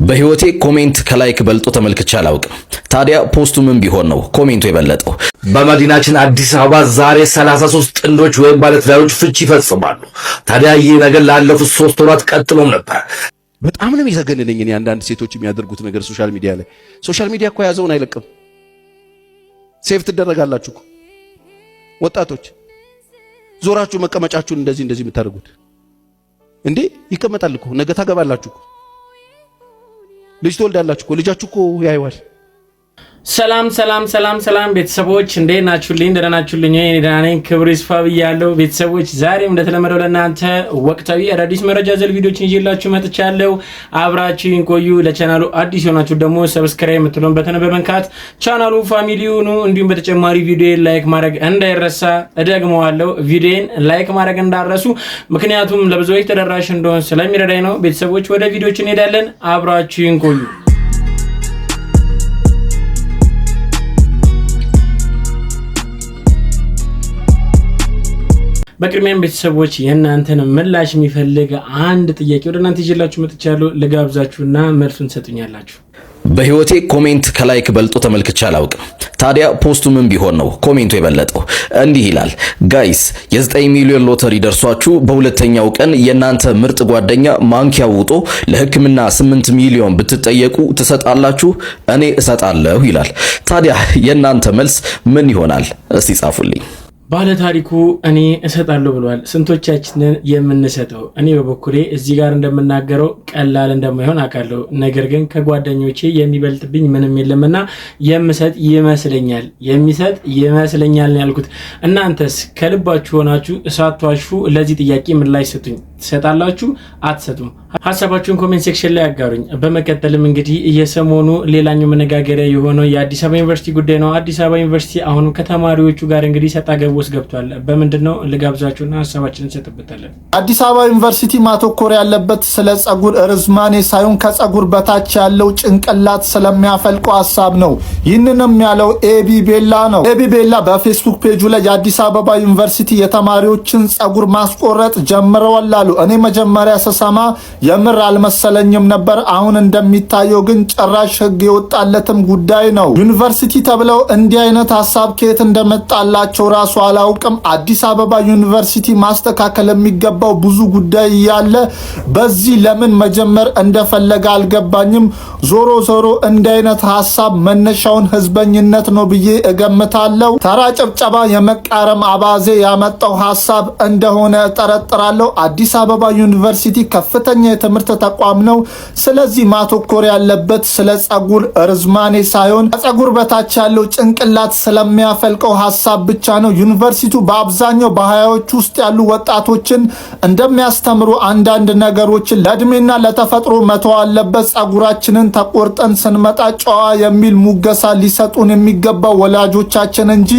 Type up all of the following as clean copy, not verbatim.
በህይወቴ ኮሜንት ከላይክ በልጦ ተመልክቼ አላውቅም። ታዲያ ፖስቱ ምን ቢሆን ነው ኮሜንቱ የበለጠው? በመዲናችን አዲስ አበባ ዛሬ 33 ጥንዶች ወይም ባለትዳሮች ፍቺ ይፈጽማሉ። ታዲያ ይህ ነገር ላለፉት 3 ወራት ቀጥሎም ነበር። በጣም ነው የሚዘገንነኝ እኔ አንዳንድ ሴቶች የሚያደርጉት ነገር ሶሻል ሚዲያ ላይ። ሶሻል ሚዲያ እኮ ያዘውን አይለቅም። ሴፍ ትደረጋላችሁ እኮ ወጣቶች፣ ዞራችሁ መቀመጫችሁን እንደዚህ የምታደርጉት እንዴ? ይቀመጣል እኮ ነገ ታገባላችሁ እኮ ልጅ ትወልዳላችሁ እኮ ልጃችሁ እኮ ያይዋል። ሰላም ቤተሰቦች እንዴት ናችሁልኝ? ደህና ናችሁልኝ? እኔ ደህና ነኝ። ክብር ይስፋ ብያለሁ። ቤተሰቦች ዛሬም እንደተለመደው ለእናንተ ወቅታዊ አዳዲስ መረጃ ዘል ቪዲዮችን ይዤላችሁ መጥቻለሁ። አብራችሁን ቆዩ። ለቻናሉ አዲስ የሆናችሁ ደግሞ ሰብስክራይብ የምትሉን በተን በመንካት ቻናሉ ፋሚሊ ሁኑ። እንዲሁም በተጨማሪ ቪዲዮን ላይክ ማድረግ እንዳይረሳ። እደግመዋለሁ፣ ቪዲዮን ላይክ ማድረግ እንዳረሱ፣ ምክንያቱም ለብዙዎች ተደራሽ እንደሆነ ስለሚረዳኝ ነው። ቤተሰቦች ወደ ቪዲዮችን እንሄዳለን። አብራችሁን ቆዩ። በቅድሚያም ቤተሰቦች የእናንተን ምላሽ የሚፈልግ አንድ ጥያቄ ወደ እናንተ ይዤላችሁ መጥቻለሁ። ልጋብዛችሁና መልሱን ትሰጡኛላችሁ። በህይወቴ ኮሜንት ከላይክ በልጦ ተመልክቼ አላውቅም። ታዲያ ፖስቱ ምን ቢሆን ነው ኮሜንቱ የበለጠው? እንዲህ ይላል። ጋይስ የ9 ሚሊዮን ሎተሪ ደርሷችሁ በሁለተኛው ቀን የናንተ ምርጥ ጓደኛ ማንኪያ ውጦ ለሕክምና 8 ሚሊዮን ብትጠየቁ ትሰጣላችሁ? እኔ እሰጣለሁ ይላል። ታዲያ የናንተ መልስ ምን ይሆናል? እስቲ ጻፉልኝ። ባለ ታሪኩ እኔ እሰጣለሁ ብሏል። ስንቶቻችንን የምንሰጠው? እኔ በበኩሌ እዚህ ጋር እንደምናገረው ቀላል እንደማይሆን አውቃለሁ። ነገር ግን ከጓደኞቼ የሚበልጥብኝ ምንም የለምና የሚሰጥ ይመስለኛል ያልኩት። እናንተስ ከልባችሁ ሆናችሁ ሳትዋሹ ለዚህ ጥያቄ ምላሽ ሰጡኝ። ትሰጣላችሁ? አትሰጡም? ሀሳባችሁን ኮሜንት ሴክሽን ላይ አጋሩኝ። በመቀጠልም እንግዲህ የሰሞኑ ሌላኛው መነጋገሪያ የሆነው የአዲስ አበባ ዩኒቨርሲቲ ጉዳይ ነው። አዲስ አበባ ዩኒቨርሲቲ አሁንም ከተማሪዎቹ ጋር እንግዲህ ሰጣ ገብ ውስጥ ገብቷል። በምንድነው? ልጋብዛችሁና ሀሳባችንን እንሰጥበታለን። አዲስ አበባ ዩኒቨርሲቲ ማተኮር ያለበት ስለ ጸጉር ርዝማኔ ሳይሆን ከጸጉር በታች ያለው ጭንቅላት ስለሚያፈልቀው ሀሳብ ነው። ይህንንም ያለው ኤቢ ቤላ ነው። ኤቢ ቤላ በፌስቡክ ፔጁ ላይ የአዲስ አበባ ዩኒቨርሲቲ የተማሪዎችን ጸጉር ማስቆረጥ ጀምረዋል አሉ። እኔ መጀመሪያ ስሰማ የምር አልመሰለኝም ነበር። አሁን እንደሚታየው ግን ጭራሽ ህግ የወጣለትም ጉዳይ ነው። ዩኒቨርሲቲ ተብለው እንዲህ አይነት ሀሳብ ከየት እንደመጣላቸው ራሱ አላውቅም። አዲስ አበባ ዩኒቨርሲቲ ማስተካከል የሚገባው ብዙ ጉዳይ ያለ በዚህ ለምን መጀመር እንደፈለገ አልገባኝም። ዞሮ እንዲህ አይነት ሀሳብ መነሻውን ህዝበኝነት ነው ብዬ እገምታለሁ። ተራ ጭብጨባ የመቃረም አባዜ ያመጣው ሀሳብ እንደሆነ እጠረጥራለሁ። አዲስ አበባ ዩኒቨርሲቲ ከፍተኛ የትምህርት ተቋም ነው። ስለዚህ ማተኮር ያለበት ስለ ጸጉር ርዝማኔ ሳይሆን ከጸጉር በታች ያለው ጭንቅላት ስለሚያፈልቀው ሀሳብ ብቻ ነው። ዩኒቨርሲቲው በአብዛኛው በሀያዎች ውስጥ ያሉ ወጣቶችን እንደሚያስተምሩ አንዳንድ ነገሮችን ለእድሜና ለተፈጥሮ መተው አለበት። ጸጉራችንን ተቆርጠን ስንመጣ ጨዋ የሚል ሙገሳ ሊሰጡን የሚገባው ወላጆቻችን እንጂ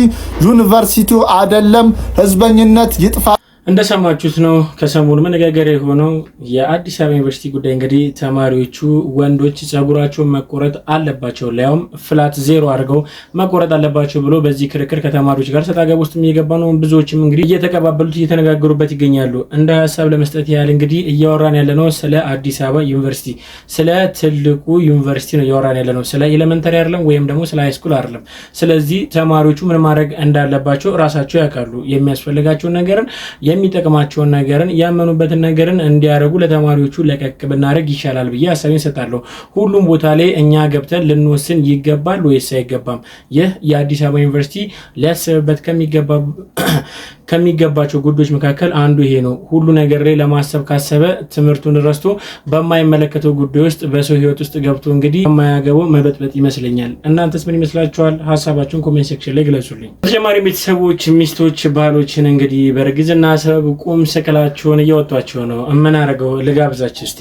ዩኒቨርሲቲው አይደለም። ህዝበኝነት ይጥፋ። እንደሰማችሁት ነው። ከሰሞኑ መነጋገሪያ የሆነው የአዲስ አበባ ዩኒቨርሲቲ ጉዳይ እንግዲህ ተማሪዎቹ ወንዶች ጸጉራቸውን መቆረጥ አለባቸው፣ ሊያውም ፍላት ዜሮ አድርገው መቆረጥ አለባቸው ብሎ በዚህ ክርክር ከተማሪዎች ጋር ሰጣ ገባ ውስጥ እየገባ ነው። ብዙዎችም እንግዲህ እየተቀባበሉት እየተነጋገሩበት ይገኛሉ። እንደ ሀሳብ ለመስጠት ያህል እንግዲህ እያወራን ያለነው ስለ አዲስ አበባ ዩኒቨርሲቲ፣ ስለ ትልቁ ዩኒቨርሲቲ ነው እያወራን ያለነው። ስለ ኤሌመንተሪ አይደለም፣ ወይም ደግሞ ስለ ሃይስኩል አይደለም። ስለዚህ ተማሪዎቹ ምን ማድረግ እንዳለባቸው ራሳቸው ያውቃሉ። የሚያስፈልጋቸውን ነገርን የሚጠቅማቸውን ነገርን ያመኑበትን ነገርን እንዲያረጉ ለተማሪዎቹ ለቀቅ ብናረግ ይሻላል ብዬ ሀሳቤን ሰጣለሁ። ሁሉም ቦታ ላይ እኛ ገብተን ልንወስን ይገባል ወይስ አይገባም? ይህ የአዲስ አበባ ዩኒቨርሲቲ ሊያስብበት ከሚገባቸው ጉዳዮች መካከል አንዱ ይሄ ነው። ሁሉ ነገር ላይ ለማሰብ ካሰበ ትምህርቱን ረስቶ በማይመለከተው ጉዳይ ውስጥ በሰው ህይወት ውስጥ ገብቶ እንግዲህ የማያገባው መበጥበጥ ይመስለኛል። እናንተስ ምን ይመስላችኋል? ሀሳባችሁን ኮሜንት ሴክሽን ላይ ግለጹልኝ። በተጨማሪ ቤተሰቦች ሚስቶች ባሎችን እንግዲህ በእርግዝና ሰበብ ቁም ስቅላቸውን እያወጧቸው ነው። ምን አረገው? ልጋብዛችሁ እስቲ።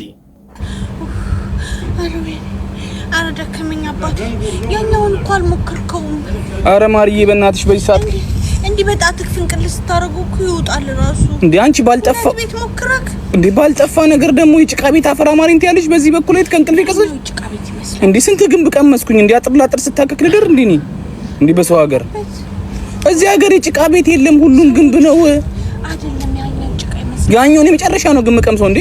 አረ ደከመኝ አባቴ። ያኛውን እኮ አልሞከርከውም። አረ ማርዬ በእናትሽ በዚህ ሰዓት እንዲህ በጣትክ ፍንቅል ስታረጉ እኮ ይወጣል ራሱ። እንዴ አንቺ ባልጠፋ ቤት ሞክረክ እንዴ ባልጠፋ ነገር ደግሞ የጭቃ ቤት አፈራ ማሪንት ያለሽ በዚህ በኩል አይት ከንቅል ይቀሰል ጭቃ ቤት ይመስላል። እንዴ ስንት ግንብ ቀመስኩኝ። እንዴ አጥር ስታከክ ልደር እንዴ ነኝ እንዴ በሰው ሀገር። እዚህ ሀገር የጭቃ ቤት የለም፣ ሁሉም ግንብ ነው። አይደለም ያኛው ጭቃ ያኛውን የመጨረሻ ነው ግን መቀምሰው እንዴ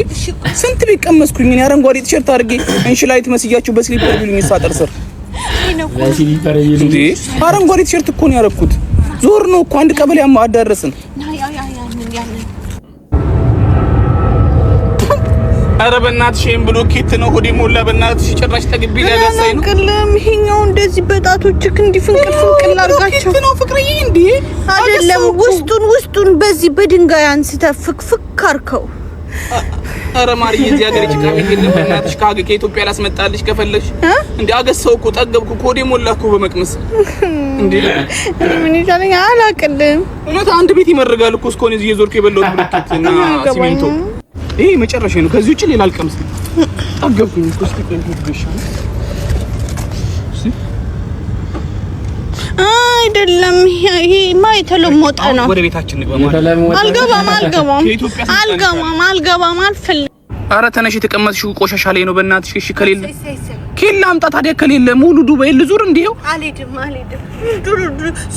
ስንት ቢቀመስኩኝ እኔ አረንጓዴ ቲሸርት አድርጌ እንሽላይት መስያችሁ በስሊፐር ቢሉኝ ሳጠር ስር በስሊፐር ይሉኝ እንዴ አረንጓዴ ቲሸርት እኮ ነው ያረኩት ዞር ነው እኮ አንድ ቀበሌ አዳረስን አረ በእናትሽ ይሄን ብሎኬት ነው ሆዴ ሞላ በእናትሽ ጭራሽ ተግቢ ያጋሳይ ነው ቀለም ይሄኛው እንደዚህ በጣቶችክ እንዲፍንቅል አርጋቸው ነው ፍቅርዬ እንዴ አይደለም ውስጡን በዚህ በድንጋይ አንስተ ፍክፍክ አርከው አረ ማርዬ እዚህ ሀገር ጭቃ ቤት የለም በእናትሽ ከኢትዮጵያ ላስመጣልሽ ከፈለሽ እንዴ አገሰው እኮ ጠገብኩ ሆዴ ሞላ እኮ በመቅመስ እንዴ ምን ይቻለኝ አላቅልም እውነት አንድ ቤት ይመርጋል እኮ እስኮን እዚህ የዞርኩ የበለው ብሎኬት እና ሲሚንቶ ይሄ መጨረሻ ነው ከዚህ ውጪ ሌላ አልቀምስ ጠገብኩኝ እኮ እስቲ ቆንጆ ድሽ አይደለም ይሄ ማይተለሞጠ ነው ወደ ቤታችን ንግባ አልገባም አልፈልግም አረ ተነሽ የተቀመጥሽው ቆሻሻ ላይ ነው በእናትሽ እሺ ከሌለ አምጣ ታዲያ ከሌለ ሙሉ ዱባይ ልዙር እንዴው አልሄድም ዱሩ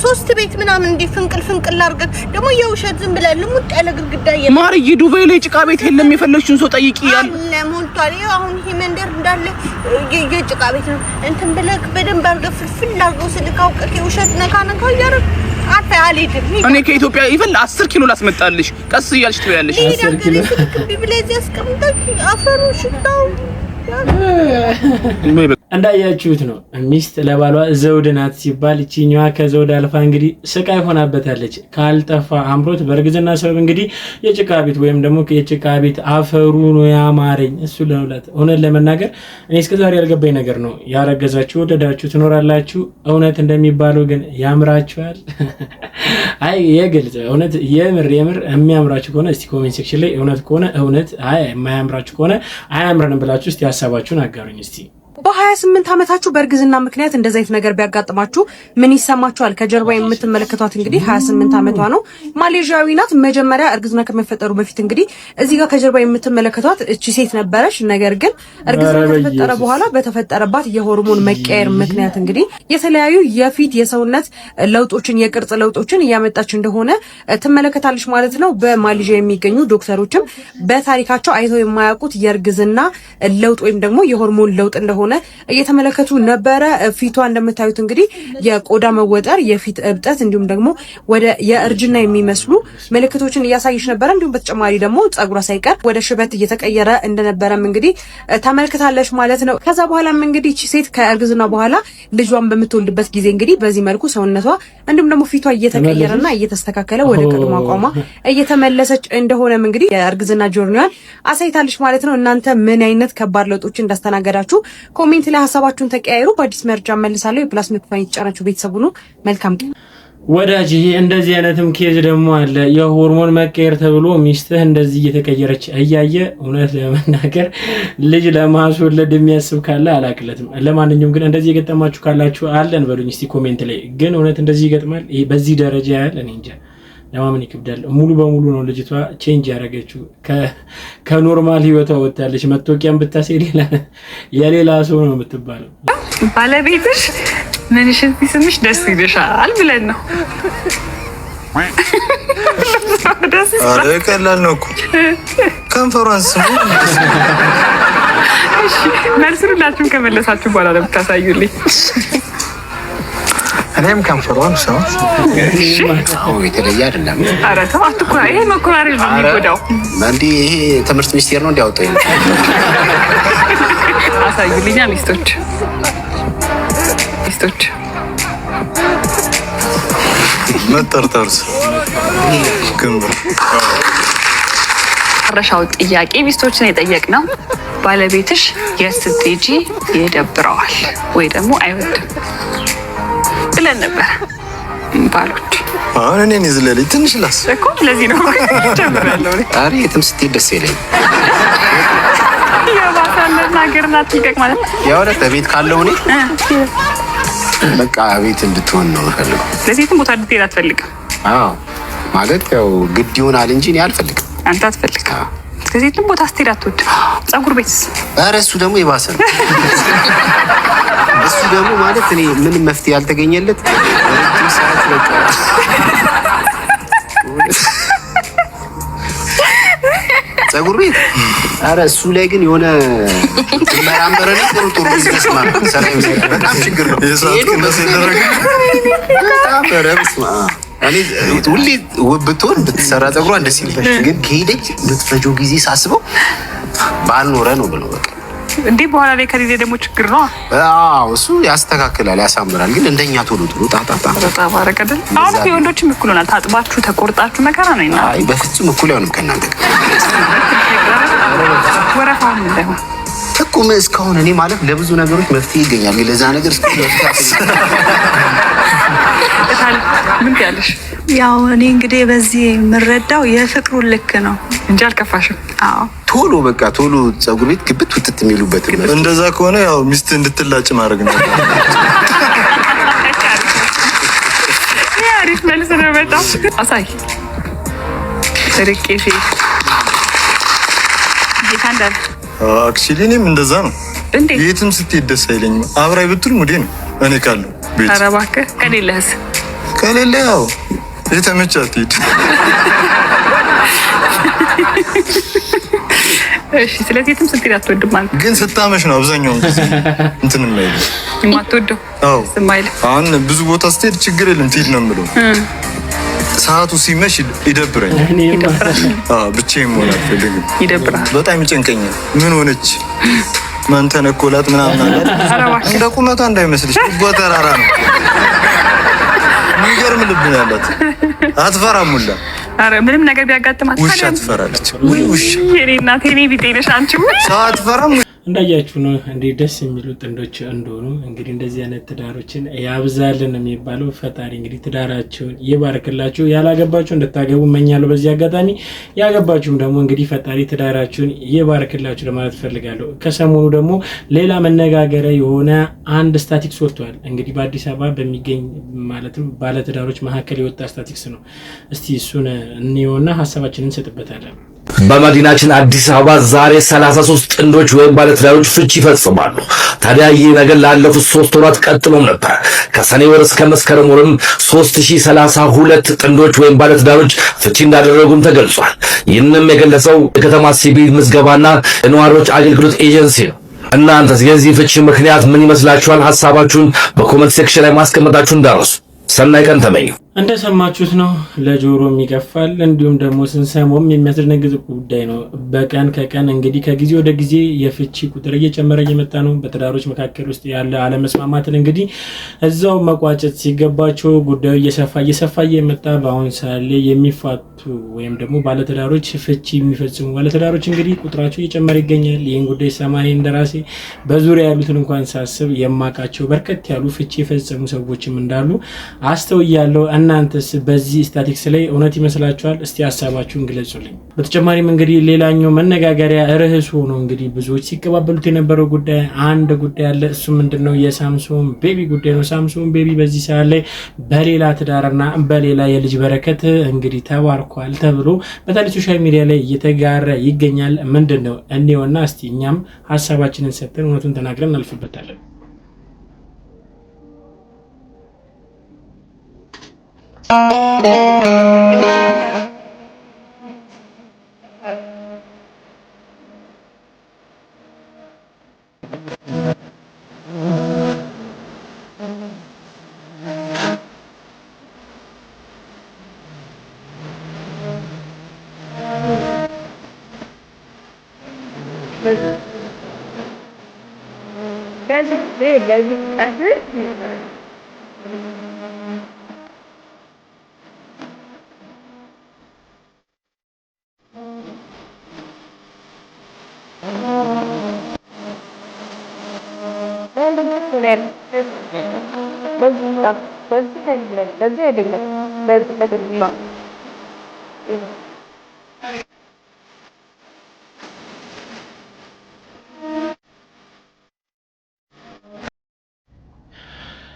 3 ቤት ምናምን እንዴ ፍንቅል አርገክ ደግሞ የውሸት ዝም ብለህ ልሙጥ ያለ ግድግዳ ማርዬ ዱባይ ላይ ጭቃ ቤት የለም የፈለግሽውን ሰው ጠይቂ ያል ለሞልቷል አሁን ይሄ መንደር እንዳለ የጭቃ ቤት ነው እንትን ብለህ በደንብ አርገህ ፍልፍል አርገው ስልካውቀክ የውሸት ነካ ያረክ አታ አልሄድም እኔ ከኢትዮጵያ ይፈል 10 ኪሎ ላስመጣልሽ ቀስ እያልሽ ትበያለሽ 10 ኪሎ ቢብለዚህ አስቀምጠክ አፈሩ ሽታው እንዳያችሁት ነው ሚስት ለባሏ ዘውድ ናት ሲባል እቺኛዋ ከዘውድ አልፋ እንግዲህ ስቃይ ሆናበታለች ካልጠፋ አምሮት በርግዝና ሰበብ እንግዲህ የጭቃ ቤት ወይም ደግሞ የጭቃ ቤት አፈሩ ነው ያማረኝ እሱ ለውላት እውነት ለመናገር እኔ እስከዛሬ ያልገባኝ ነገር ነው ያረገዛችሁ ወደዳችሁ ትኖራላችሁ እውነት እንደሚባለው ግን ያምራችኋል አይ የግልጽ እውነት የምር የሚያምራችሁ ከሆነ እስቲ ኮሜንት ሴክሽን ላይ እውነት ከሆነ እውነት አይ የማያምራችሁ ከሆነ አያምረንም ብላችሁ እስቲ ሐሳባችሁን አጋሩኝ እስቲ በ28 ዓመታችሁ በእርግዝና ምክንያት እንደዚህ አይነት ነገር ቢያጋጥማችሁ ምን ይሰማችኋል? ከጀርባ የምትመለከቷት እንግዲህ 28 ዓመቷ ነው። ማሌዥያዊ ናት። መጀመሪያ እርግዝና ከመፈጠሩ በፊት እንግዲህ እዚህ ጋር ከጀርባ የምትመለከቷት እቺ ሴት ነበረች። ነገር ግን እርግዝና ከተፈጠረ በኋላ በተፈጠረባት የሆርሞን መቀየር ምክንያት እንግዲህ የተለያዩ የፊት የሰውነት ለውጦችን የቅርጽ ለውጦችን እያመጣች እንደሆነ ትመለከታለች ማለት ነው። በማሌዥያ የሚገኙ ዶክተሮችም በታሪካቸው አይተው የማያውቁት የእርግዝና ለውጥ ወይም ደግሞ የሆርሞን ለውጥ እንደሆነ እየተመለከቱ ነበረ። ፊቷ እንደምታዩት እንግዲህ የቆዳ መወጠር፣ የፊት እብጠት እንዲሁም ደግሞ ወደ የእርጅና የሚመስሉ ምልክቶችን እያሳየች ነበረ። እንዲሁም በተጨማሪ ደግሞ ጸጉሯ ሳይቀር ወደ ሽበት እየተቀየረ እንደነበረም እንግዲህ ተመልክታለች ማለት ነው። ከዛ በኋላም እንግዲህ እቺ ሴት ከእርግዝና በኋላ ልጇን በምትወልድበት ጊዜ እንግዲህ በዚህ መልኩ ሰውነቷ እንዲሁም ደግሞ ፊቷ እየተቀየረና እየተስተካከለ ወደ ቀድሞ አቋሟ እየተመለሰች እንደሆነም እንግዲህ የእርግዝና ጆርኒዋን አሳይታለች ማለት ነው። እናንተ ምን አይነት ከባድ ለውጦች እንዳስተናገዳችሁ ኮሜንት ላይ ሐሳባችሁን ተቀያየሩ። በአዲስ መረጃ መልሳለሁ። የፕላስ ምክፋን የተጫናችሁ ቤተሰቡ ነው። መልካም ቀን ወዳጅ። እንደዚህ አይነትም ኬዝ ደግሞ አለ። የሆርሞን መቀየር ተብሎ ሚስትህ እንደዚህ እየተቀየረች እያየ እውነት ለመናገር ልጅ ለማስወለድ የሚያስብ ካለ አላቅለትም። ለማንኛውም ግን እንደዚህ የገጠማችሁ ካላችሁ አለን በሉኝ እስቲ ኮሜንት ላይ። ግን እውነት እንደዚህ ይገጥማል በዚህ ደረጃ ያለ እኔ እንጃ ለማመን ይከብዳል። ሙሉ በሙሉ ነው ልጅቷ ቼንጅ ያደረገችው። ከኖርማል ህይወቷ ወጣለች። መቶቂያም ብታሰይ የሌላ ሰው ነው የምትባለው። ባለቤትሽ ምንሽን ሲስምሽ ደስ ይልሻል ብለን ነው። አረ ቀላል ነው እኮ ኮንፈረንስ ነው። እሺ መልሱላችሁን ከመለሳችሁ በኋላ ነው የምታሳዩልኝ። እኔም ኮንፈረንስ ነው። እሺ አዎ የተለየ አይደለም። አረ ተው አትኩራ። ይሄ መኮራረጅ ነው የሚጎዳው። እንዴ ይሄ ትምህርት ሚኒስቴር ነው እንዲያወጣው ይሄ። አሳዩልኛ ሚስቶች መጠርጠርስ ግንብ መጨረሻው ጥያቄ ሚስቶችን የጠየቅነው ባለቤትሽ የት ስትሄጂ ይደብረዋል ወይ ደግሞ አይወድም ብለን ነበር። ባሎች አሁን እኔን ይዝለልኝ ትንሽ ላስ እኮ ለዚህ ነው ጀምራለሁ። አሬ የትም ስትሄድ ደስ ይለኝ። ያባታለና ገርናት ይደቅ ማለት ያው ለቤት ካለው እኔ በቃ ቤት እንድትሆን ነው ፈልገው። ለዚህም ቦታ እንድትሄድ አትፈልግም? አዎ ማለት ያው ግድ ይሆናል እንጂ እኔ አልፈልግም። አንተ አትፈልግም? ስለዚህ ቦታ ስትሄድ አትወድም? ፀጉር ቤትስ? ኧረ እሱ ደግሞ የባሰ ነው። እሱ ደግሞ ማለት እኔ ምንም መፍትሄ ያልተገኘለት ረጅም ሰዓት በቃ ፀጉር ቤት ኧረ እሱ ላይ ግን የሆነ መራመረን ጥሩ ይመስማ ሰላም በጣም ችግር ነው የሰዓት ቅነሳ ይደረግ በረብስማ እኔ ሁሌ ወብቶን ብትሰራ ፀጉሯን ደስ ይልበሽ ግን ከሄደች ብትፈጆ ጊዜ ሳስበው ባልኖረ ነው ብለው በቃ እንዴ በኋላ ላይ ከሌለ ደግሞ ችግር ነው አዎ እሱ ያስተካክላል ያሳምራል ግን እንደኛ ቶሎ ጣጣጣ ባረከደል አሁን የወንዶችም እኩል ሆናል ታጥባችሁ ተቆርጣችሁ መከራ ነው እና አይ በፍጹም እኩል አይሆንም ከእናንተ ወረፋው እንደሆነ ተቆመ እስካሁን እኔ ማለት ለብዙ ነገሮች መፍትሄ ይገኛል ግን ለዛ ነገር እስካሁን ምን ያለሽ ያው እኔ እንግዲህ በዚህ የምረዳው የፍቅሩን ልክ ነው እንጂ አልከፋሽም አዎ ቶሎ በቃ ቶሎ ፀጉር ቤት ግብት ውጥት የሚሉበት ነው እንደዛ ከሆነ ያው ሚስት እንድትላጭ ማድረግ ነው አሪፍ መልስ ነው በጣም አሳይ ርቄ ፊት ይካንዳል አክቹሊ እኔም እንደዛ ነው የትም ስትሄድ ደስ አይለኝም አብራይ ብትል ሙዴ ነው እኔ ካለው ቤት ኧረ እባክህ ከሌለ ያው የተመቻት ሂድ እሺ ስለዚህ የትም ስትሄድ አትወድም ማለት ግን ስታመሽ ነው አብዛኛውን ጊዜ እንትን የማይል የማትወደው አዎ ስማይል አሁን ብዙ ቦታ ስትሄድ ችግር የለም ትሄድ ነው የምለው ሰዓቱ ሲመሽ ይደብረኛል ብቻዬን መሆን አልፈልግም ይደብራል በጣም ይጨንቀኛል ምን ሆነች ማን ተነኮላት ምናምን እንደ ቁመቷ እንዳይመስልሽ ጎተራራ ነው የሚገርም ልብ ነው ያላት አትፈራም ሁላ ኧረ ምንም ነገር ቢያጋጥማት ውሻ ትፈራለች ውሻ የኔ እናቴ እኔ ቢጤ ነሽ አንቺ ሰው አትፈራም እንዳያችሁ ነው እንዴ ደስ የሚሉ ጥንዶች እንደሆኑ እንግዲህ እንደዚህ አይነት ትዳሮችን ያብዛልን የሚባለው ፈጣሪ እንግዲህ ትዳራቸውን ይባርክላችሁ ያላገባችሁ እንድታገቡ እመኛለሁ በዚህ አጋጣሚ ያገባችሁም ደግሞ እንግዲህ ፈጣሪ ትዳራችሁን ይባርክላችሁ ለማለት ፈልጋለሁ ከሰሞኑ ደግሞ ሌላ መነጋገሪያ የሆነ አንድ ስታቲክስ ወጥቷል እንግዲህ በአዲስ አበባ በሚገኝ ማለትም ባለ ትዳሮች መካከል የወጣ ስታቲክስ ነው እስቲ እሱን እንየውና ሐሳባችንን እንሰጥበታለን በመዲናችን አዲስ አበባ ዛሬ 33 ጥንዶች ወይም ባለትዳሮች ፍቺ ይፈጽማሉ። ታዲያ ይህ ነገር ላለፉት 3 ወራት ቀጥሎም ነበር። ከሰኔ ወር እስከ መስከረም ወርም 3032 ጥንዶች ወይም ባለትዳሮች ፍቺ እንዳደረጉም ተገልጿል። ይህንም የገለጸው የከተማ ሲቪል ምዝገባና የነዋሪዎች አገልግሎት ኤጀንሲ ነው። እናንተስ የዚህ ፍቺ ምክንያት ምን ይመስላችኋል? ሐሳባችሁን በኮሜንት ሴክሽን ላይ ማስቀመጣችሁን እንዳትረሱ። ሰናይ ቀን ተመኙ። እንደሰማችሁት ነው ለጆሮ የሚገፋል እንዲሁም ደግሞ ስንሰማውም የሚያስደነግጥ ጉዳይ ነው። በቀን ከቀን እንግዲህ ከጊዜ ወደ ጊዜ የፍቺ ቁጥር እየጨመረ እየመጣ ነው። በትዳሮች መካከል ውስጥ ያለ አለመስማማትን እንግዲህ እዛው መቋጨት ሲገባቸው ጉዳዩ እየሰፋ እየመጣ በአሁን ሰዓት ላይ የሚፋቱ ወይም ደግሞ ባለትዳሮች ፍቺ የሚፈጽሙ ባለትዳሮች እንግዲህ ቁጥራቸው እየጨመረ ይገኛል። ይህን ጉዳይ ሰማኔ እንደራሴ በዙሪያ ያሉትን እንኳን ሳስብ የማውቃቸው በርከት ያሉ ፍቺ የፈጸሙ ሰዎችም እንዳሉ አስተውያለሁ። እናንተስ በዚህ ስታቲክስ ላይ እውነት ይመስላችኋል? እስቲ ሀሳባችሁን ግለጹልኝ። በተጨማሪም እንግዲህ ሌላኛው መነጋገሪያ ርዕስ ሆኖ እንግዲህ ብዙዎች ሲቀባበሉት የነበረው ጉዳይ አንድ ጉዳይ አለ። እሱ ምንድነው? የሳምሶን ቤቢ ጉዳይ ነው። ሳምሶን ቤቢ በዚህ ሰዓት ላይ በሌላ ትዳርና በሌላ የልጅ በረከት እንግዲህ ተባርኳል ተብሎ በተለይ ሶሻል ሚዲያ ላይ እየተጋራ ይገኛል። ምንድነው እኔውና እስቲ እኛም ሀሳባችንን ሰጥተን እውነቱን ተናግረን እናልፍበታለን።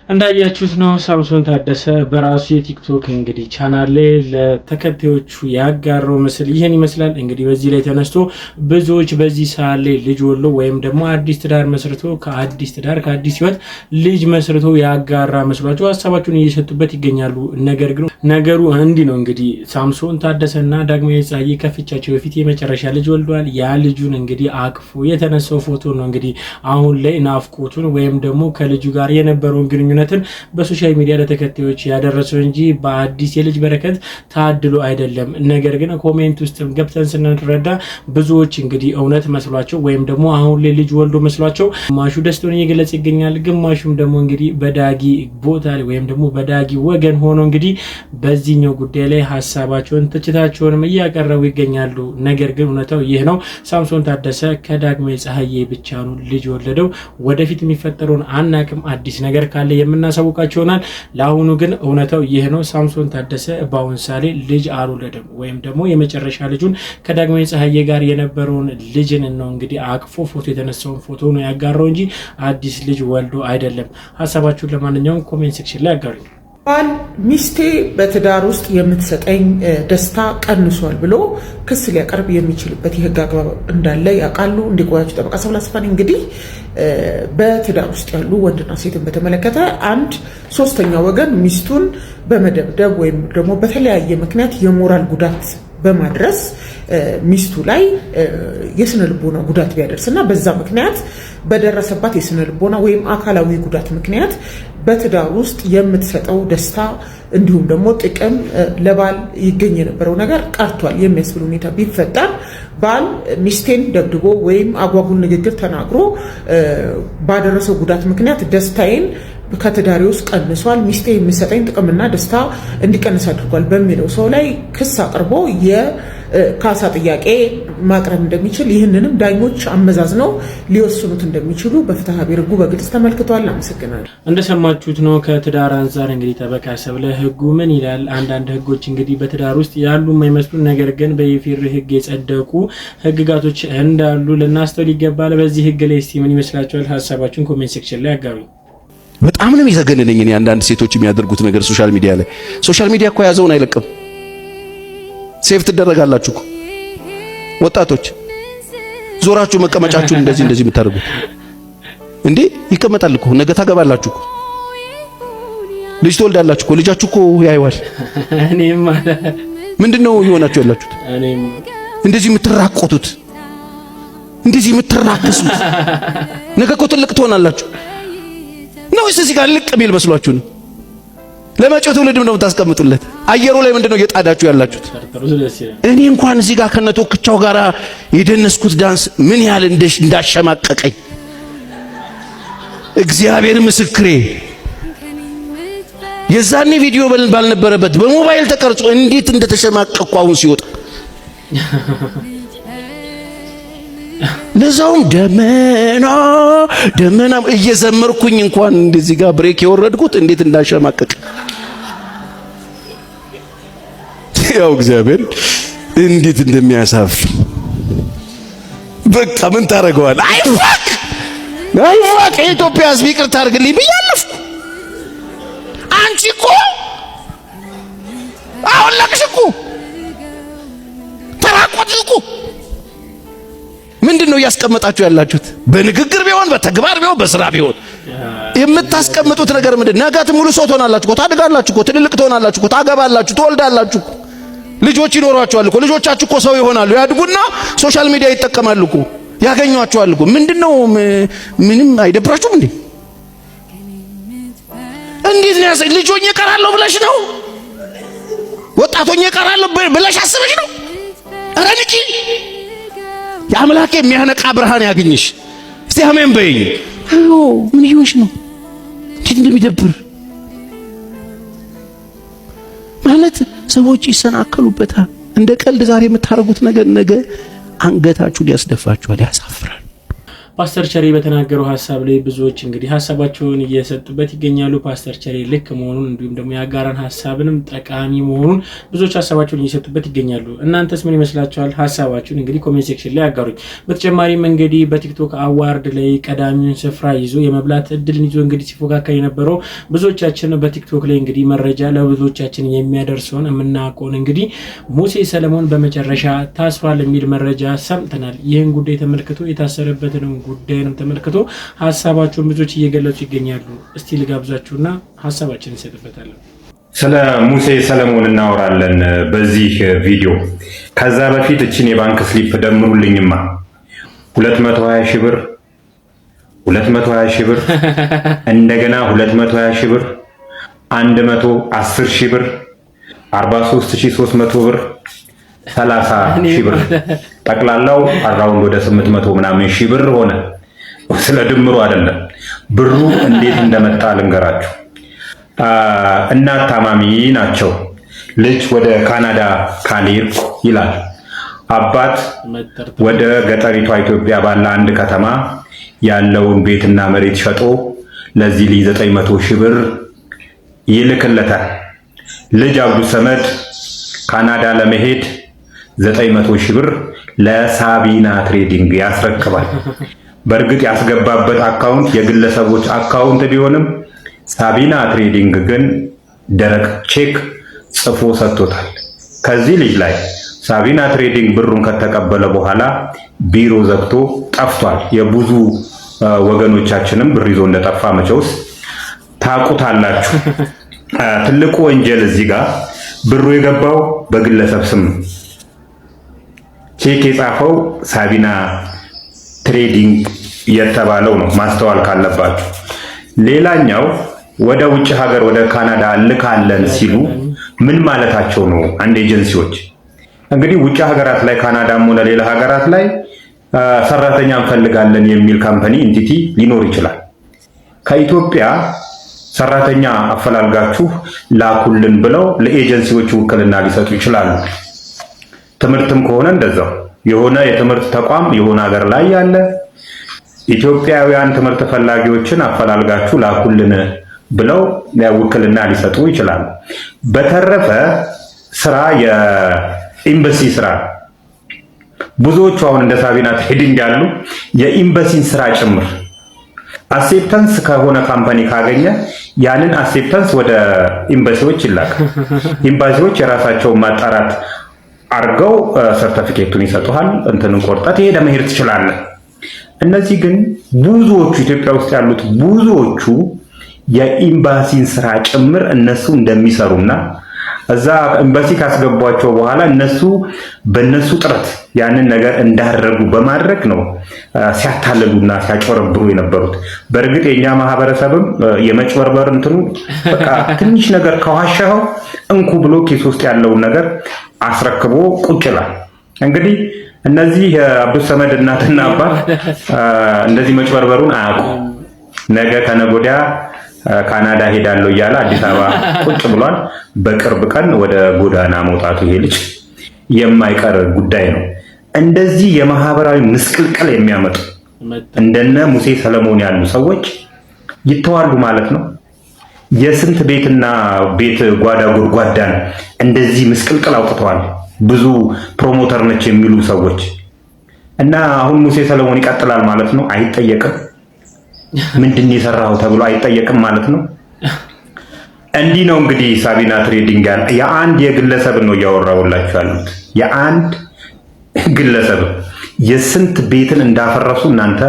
እንዳያችሁት ነው ሳምሶን ታደሰ በራሱ የቲክቶክ እንግዲህ ቻናል ላይ ለተከታዮቹ ያጋራው ምስል ይሄን ይመስላል። እንግዲህ በዚህ ላይ ተነስቶ ብዙዎች በዚህ ሰዓት ላይ ልጅ ወሎ ወይም ደግሞ አዲስ ትዳር መስርቶ ከአዲስ ትዳር ከአዲስ ህይወት ልጅ መስርቶ ያጋራ መስሏቸው ሀሳባቸውን እየሰጡበት ይገኛሉ። ነገር ግን ነገሩ እንዲህ ነው። እንግዲህ ሳምሶን ታደሰና ዳግማዊ ፀሐዬ ከፍቻቸው በፊት የመጨረሻ ልጅ ወልደዋል። ያ ልጁን እንግዲህ አቅፎ የተነሳው ፎቶ ነው እንግዲህ አሁን ላይ ናፍቆቱን ወይም ደግሞ ከልጁ ጋር የነበረውን ግንኙነት በሶሻል ሚዲያ ለተከታዮች ያደረሰው እንጂ በአዲስ የልጅ በረከት ታድሎ አይደለም። ነገር ግን ኮሜንት ውስጥ ገብተን ስንረዳ ብዙዎች እንግዲህ እውነት መስሏቸው ወይም ደግሞ አሁን ላይ ልጅ ወልዶ መስሏቸው ግማሹ ደስታውን እየገለጸ ይገኛል። ግማሹም ደግሞ እንግዲህ በዳጊ ቦታ ወይም ደግሞ በዳጊ ወገን ሆኖ እንግዲህ በዚህኛው ጉዳይ ላይ ሀሳባቸውን ትችታቸውንም እያቀረቡ ይገኛሉ። ነገር ግን እውነታው ይህ ነው። ሳምሶን ታደሰ ከዳግማዊ ፀሐዬ ብቻ ነው ልጅ ወለደው። ወደፊት የሚፈጠረውን አናቅም። አዲስ ነገር ካለ የምናሳውቃቸው ይሆናል። ለአሁኑ ግን እውነታው ይህ ነው። ሳምሶን ታደሰ በአሁን ሳሌ ልጅ አልወለደም ወይም ደግሞ የመጨረሻ ልጁን ከዳግማዊ ፀሐዬ ጋር የነበረውን ልጅን ነው እንግዲህ አቅፎ ፎቶ የተነሳውን ፎቶ ነው ያጋራው እንጂ አዲስ ልጅ ወልዶ አይደለም። ሀሳባችሁን ለማንኛውም ኮሜንት ሴክሽን ላይ አጋሩ። ባል ሚስቴ በትዳር ውስጥ የምትሰጠኝ ደስታ ቀንሷል ብሎ ክስ ሊያቀርብ የሚችልበት የህግ አግባብ እንዳለ ያውቃሉ። እንዲቆያችሁ ጠበቃ ሰብለ አስፋኔ እንግዲህ በትዳር ውስጥ ያሉ ወንድና ሴትን በተመለከተ አንድ ሶስተኛ ወገን ሚስቱን በመደብደብ ወይም ደግሞ በተለያየ ምክንያት የሞራል ጉዳት በማድረስ ሚስቱ ላይ የስነ ልቦና ጉዳት ቢያደርስና በዛ ምክንያት በደረሰባት የስነ ልቦና ወይም አካላዊ ጉዳት ምክንያት በትዳር ውስጥ የምትሰጠው ደስታ እንዲሁም ደግሞ ጥቅም ለባል ይገኝ የነበረው ነገር ቀርቷል የሚያስብል ሁኔታ ቢፈጠር ባል ሚስቴን ደብድቦ ወይም አጓጉል ንግግር ተናግሮ ባደረሰው ጉዳት ምክንያት ደስታዬን ከትዳሬ ውስጥ ቀንሷል፣ ሚስቴ የሚሰጠኝ ጥቅምና ደስታ እንዲቀንስ አድርጓል በሚለው ሰው ላይ ክስ አቅርቦ የካሳ ጥያቄ ማቅረብ እንደሚችል ይህንንም ዳኞች አመዛዝነው ሊወስኑት እንደሚችሉ በፍትሐ ብሔር ሕጉ በግልጽ ተመልክቷል። አመሰግናለሁ። እንደሰማችሁት ነው። ከትዳር አንፃር እንግዲህ ጠበቃ ሰብለ ሕጉ ምን ይላል? አንዳንድ ሕጎች እንግዲህ በትዳር ውስጥ ያሉ የማይመስሉ ነገር ግን በኢፌዴሪ ሕግ የጸደቁ ሕግጋቶች እንዳሉ ልናስተውል ይገባል። በዚህ ሕግ ላይ እስቲ ምን ይመስላችኋል? ሀሳባችሁን ኮሜንት ሴክሽን ላይ አጋሩ። በጣም ነው የሚዘገንነኝ እኔ አንዳንድ ሴቶች የሚያደርጉት ነገር ሶሻል ሚዲያ ላይ። ሶሻል ሚዲያ እኮ ያዘውን አይለቅም። ሴፍ ትደረጋላችሁ እኮ ወጣቶች፣ ዞራችሁ መቀመጫችሁን እንደዚህ የምታደርጉት እንዴ ይቀመጣል እኮ። ነገ ታገባላችሁ እኮ፣ ልጅ ትወልዳላችሁ እኮ። ልጃችሁ እኮ ያይዋል። እኔም ማለት ምንድነው ይሆናችሁ ያላችሁት? እኔም እንደዚህ የምትራቆቱት፣ እንደዚህ የምትራከሱት ነገ እኮ ትልቅ ትሆናላችሁ ነው። እዚህ ጋር ልቅ ቢል መስሏችሁ ነው? ለመጪው ትውልድ ምንድነው የምታስቀምጡለት? አየሩ ላይ ምንድነው እየጣዳችሁ ያላችሁት? እኔ እንኳን እዚህ ጋር ከነቶክቻው ጋር የደነስኩት ዳንስ ምን ያህል እንዳሸማቀቀኝ እግዚአብሔር ምስክሬ። የዛኔ ቪዲዮ ባልነበረበት በሞባይል ተቀርጾ እንዴት እንደተሸማቀቅኩ አሁን ሲወጣ፣ ለዛውም ደመና እየዘመርኩኝ እንኳን እንደዚህ ጋር ብሬክ የወረድኩት እንዴት እንዳሸማቀቅ ያው እግዚአብሔር እንዴት እንደሚያሳፍ በቃ ምን ታረጋዋል? አይፋቅ የኢትዮጵያ ሕዝብ ይቅርታ አድርግልኝ ብያለሁ። አንቺ እኮ አሁን ለቅሽ እኮ ተራቆትሽ እኮ ምንድነው እያስቀመጣችሁ ያላችሁት? በንግግር ቢሆን በተግባር ቢሆን በስራ ቢሆን የምታስቀምጡት ነገር ምንድነው? ነገ ሙሉ ሰው ትሆናላችሁ እኮ፣ ታድጋላችሁ እኮ፣ ትልልቅ ትሆናላችሁ እኮ፣ ታገባላችሁ፣ ትወልዳላችሁ እኮ፣ ልጆች ይኖሯችኋል እኮ። ልጆቻችሁ እኮ ሰው ይሆናሉ፣ ያድጉና ሶሻል ሚዲያ ይጠቀማሉ እኮ፣ ያገኟችኋል እኮ። ምንድነው ምንም አይደብራችሁም እንዴ? እንዴት ነው ያሰ ልጆኝ እቀራለሁ ብለሽ ነው? ወጣቶኝ እቀራለሁ ብለሽ አስበሽ ነው? ኧረ ንቂ! የአምላኬ የሚያነቃ ብርሃን ያግኝሽ። እስቲ አሜን በይኝ። አዎ ምን ይሆንሽ ነው? እንዴት እንደሚደብር ማለት ሰዎች ይሰናከሉበታል። እንደ ቀልድ ዛሬ የምታረጉት ነገር ነገ አንገታችሁን ያስደፋችኋል፣ ያሳፍራል። ፓስተር ቸሬ በተናገረው ሐሳብ ላይ ብዙዎች እንግዲህ ሐሳባቸውን እየሰጡበት ይገኛሉ። ፓስተር ቸሬ ልክ መሆኑን እንዲሁም ደግሞ ያጋራን ሐሳብንም ጠቃሚ መሆኑን ብዙዎች ሐሳባቸውን እየሰጡበት ይገኛሉ። እናንተስ ምን ይመስላችኋል? ሐሳባችሁን እንግዲህ ኮሜንት ሴክሽን ላይ አጋሩኝ። በተጨማሪም እንግዲህ በቲክቶክ አዋርድ ላይ ቀዳሚውን ስፍራ ይዞ የመብላት እድልን ይዞ እንግዲህ ሲፎካከር የነበረው ብዙዎቻችን በቲክቶክ ላይ እንግዲህ መረጃ ለብዙዎቻችን የሚያደርሰውን የምናውቀውን እንግዲህ ሙሴ ሰለሞን በመጨረሻ ታስሯል የሚል መረጃ ሰምተናል። ይህን ጉዳይ ተመልክቶ የታሰረበትን ጉዳይንም ተመልክቶ ሐሳባቸውን ብዙዎች እየገለጹ ይገኛሉ። እስቲ ልጋብዛችሁና ሐሳባችንን እንሰጥበታለን። ስለ ሙሴ ሰለሞን እናወራለን በዚህ ቪዲዮ። ከዛ በፊት እችን የባንክ ስሊፕ ደምሩልኝማ 220 ሺህ ብር 220 ሺህ ብር እንደገና 220 ሺህ ብር 110 ሺህ ብር 43300 ብር 30 ሺህ ብር ጠቅላላው አራውንድ ወደ 800 ምናምን ሺህ ብር ሆነ። ስለ ድምሩ አይደለም ብሩ እንዴት እንደመጣ ልንገራችሁ። እናት ታማሚ ናቸው። ልጅ ወደ ካናዳ ካልሄድኩ ይላል። አባት ወደ ገጠሪቷ ኢትዮጵያ ባለ አንድ ከተማ ያለውን ቤትና መሬት ሸጦ ለዚህ ልጅ 900 ሺህ ብር ይልክለታል። ልጅ አብዱ ሰመድ ካናዳ ለመሄድ 900 ሺህ ብር ለሳቢና ትሬዲንግ ያስረክባል። በእርግጥ ያስገባበት አካውንት የግለሰቦች አካውንት ቢሆንም ሳቢና ትሬዲንግ ግን ደረቅ ቼክ ጽፎ ሰጥቶታል። ከዚህ ልጅ ላይ ሳቢና ትሬዲንግ ብሩን ከተቀበለ በኋላ ቢሮ ዘግቶ ጠፍቷል። የብዙ ወገኖቻችንም ብር ይዞ እንደጠፋ መቼውስ ታውቁታላችሁ። ትልቁ ወንጀል እዚህ ጋር ብሩ የገባው በግለሰብ ስም፣ ቼክ የጻፈው ሳቢና ትሬዲንግ የተባለው ነው። ማስተዋል ካለባችሁ። ሌላኛው ወደ ውጭ ሀገር ወደ ካናዳ ልካለን ሲሉ ምን ማለታቸው ነው? አንድ ኤጀንሲዎች እንግዲህ ውጭ ሀገራት ላይ ካናዳም ሆነ ሌላ ሀገራት ላይ ሰራተኛ እንፈልጋለን የሚል ካምፓኒ ኢንቲቲ ሊኖር ይችላል። ከኢትዮጵያ ሰራተኛ አፈላልጋችሁ ላኩልን ብለው ለኤጀንሲዎች ውክልና ሊሰጡ ይችላሉ። ትምህርትም ከሆነ እንደዛው የሆነ የትምህርት ተቋም የሆነ ሀገር ላይ ያለ ኢትዮጵያውያን ትምህርት ፈላጊዎችን አፈላልጋችሁ ላኩልን ብለው ውክልና ሊሰጡ ይችላሉ። በተረፈ ስራ የኤምባሲ ስራ ብዙዎቹ አሁን እንደ ሳቢና ትሬዲንግ ያሉ የኤምባሲን ስራ ጭምር አክሴፕታንስ ከሆነ ካምፓኒ ካገኘ ያንን አክሴፕታንስ ወደ ኤምባሲዎች ይላካል። ኤምባሲዎች የራሳቸውን ማጣራት አርገው ሰርቲፊኬቱን ይሰጡሃል። እንትንን ቆርጠህ ሄደህ መሄድ ትችላለህ። እነዚህ ግን ብዙዎቹ ኢትዮጵያ ውስጥ ያሉት ብዙዎቹ የኤምባሲን ስራ ጭምር እነሱ እንደሚሰሩና እዛ ኤምባሲ ካስገቧቸው በኋላ እነሱ በእነሱ ጥረት ያንን ነገር እንዳደረጉ በማድረግ ነው ሲያታልሉና ሲያጭበረብሩ የነበሩት። በእርግጥ የኛ ማህበረሰብም የመጭበርበር እንትኑ በቃ ትንሽ ነገር ከዋሻው እንኩ ብሎ ኬስ ውስጥ ያለውን ነገር አስረክቦ ቁጭ ይላል። እንግዲህ እነዚህ የአብዱ ሰመድ እናትና አባት እንደዚህ መጭበርበሩን አያውቁም። ነገ ከነጎዲያ ካናዳ ሄዳለሁ እያለ አዲስ አበባ ቁጭ ብሏል። በቅርብ ቀን ወደ ጎዳና መውጣቱ ይሄ ልጅ የማይቀር ጉዳይ ነው። እንደዚህ የማህበራዊ ምስቅልቅል የሚያመጡ እንደነ ሙሴ ሰለሞን ያሉ ሰዎች ይተዋሉ ማለት ነው። የስንት ቤትና ቤት ጓዳ ጎድጓዳን እንደዚህ ምስቅልቅል አውጥተዋል ብዙ ፕሮሞተር ነች የሚሉ ሰዎች እና አሁን ሙሴ ሰለሞን ይቀጥላል ማለት ነው። አይጠየቅም። ምንድን የሰራው ተብሎ አይጠየቅም ማለት ነው። እንዲህ ነው እንግዲህ ሳቢና ትሬዲንግ የአንድ የግለሰብ ነው እያወራሁላችሁ ያሉት። የአንድ ግለሰብ የስንት ቤትን እንዳፈረሱ እናንተ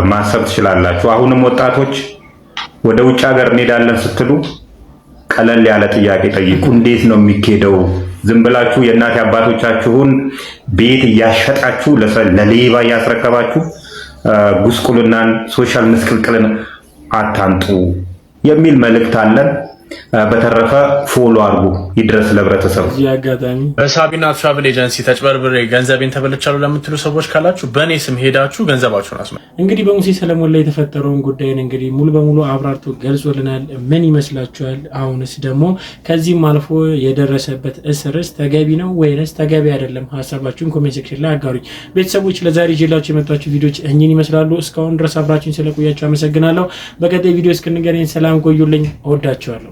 ማሰብ ትችላላችሁ። አሁንም ወጣቶች ወደ ውጭ ሀገር እንሄዳለን ስትሉ ቀለል ያለ ጥያቄ ጠይቁ። እንዴት ነው የሚኬደው? ዝም ብላችሁ የእናት አባቶቻችሁን ቤት እያሸጣችሁ ለሌባ እያስረከባችሁ ጉስቁልናን ሶሻል ምስቅልቅልን አታንጡ የሚል መልእክት አለን። በተረፈ ፎሎ አድርጉ። ይድረስ ለህብረተሰቡ። ያጋጣሚ በሳቢና ትራቭል ኤጀንሲ ተጭበርብሬ ገንዘቤን ተበልቻለሁ ለምትሉ ሰዎች ካላችሁ በእኔ ስም ሄዳችሁ ገንዘባችሁን አስመ እንግዲህ በሙሴ ሰለሞን ላይ የተፈጠረውን ጉዳይን እንግዲህ ሙሉ በሙሉ አብራርቶ ገልጾልናል። ምን ይመስላችኋል? አሁንስ ደግሞ ከዚህም አልፎ የደረሰበት እስርስ ተገቢ ነው ወይንስ ተገቢ አይደለም? ሀሳባችሁን ኮሜንት ሴክሽን ላይ አጋሩኝ። ቤተሰቦች ለዛሬ ይዤላችሁ የመጣችሁ ቪዲዮዎች እኚህን ይመስላሉ። እስካሁን ድረስ አብራችሁን ስለቆያችሁ አመሰግናለሁ። በቀጣይ ቪዲዮ እስክንገናኝ ሰላም ቆዩልኝ። እወዳችኋለሁ።